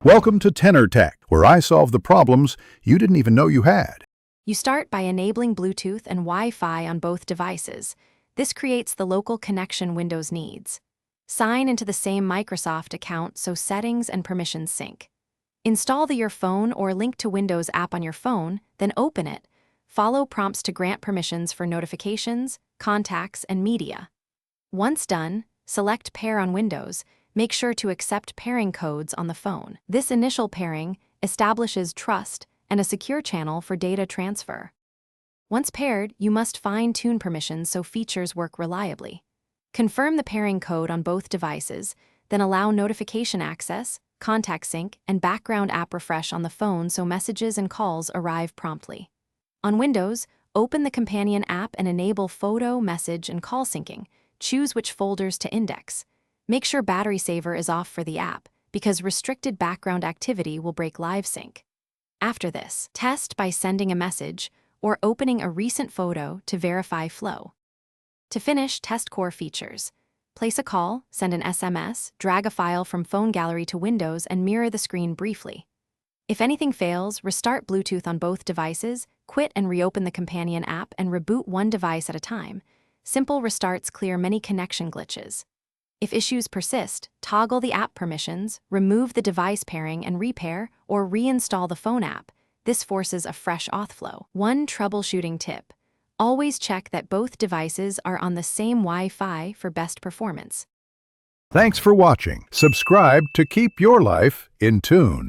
Welcome to Tenor Tech, where I solve the problems you didn't even know you had. You start by enabling Bluetooth and Wi-Fi on both devices. This creates the local connection Windows needs. Sign into the same Microsoft account so settings and permissions sync. Install the Your Phone or Link to Windows app on your phone, then open it. Follow prompts to grant permissions for notifications, contacts, and media. Once done, select Pair on Windows. Make sure to accept pairing codes on the phone. This initial pairing establishes trust and a secure channel for data transfer. Once paired, you must fine-tune permissions so features work reliably. Confirm the pairing code on both devices, then allow notification access, contact sync, and background app refresh on the phone so messages and calls arrive promptly. On Windows, open the companion app and enable photo, message, and call syncing. Choose which folders to index. Make sure battery saver is off for the app, because restricted background activity will break live sync. After this, test by sending a message or opening a recent photo to verify flow. To finish, test core features. Place a call, send an SMS, drag a file from phone gallery to Windows, and mirror the screen briefly. If anything fails, restart Bluetooth on both devices, quit and reopen the companion app, and reboot one device at a time. Simple restarts clear many connection glitches. If issues persist, toggle the app permissions, remove the device pairing and repair, or reinstall the phone app. This forces a fresh auth flow. One troubleshooting tip: always check that both devices are on the same Wi-Fi for best performance. Thanks for watching. Subscribe to keep your life in tune.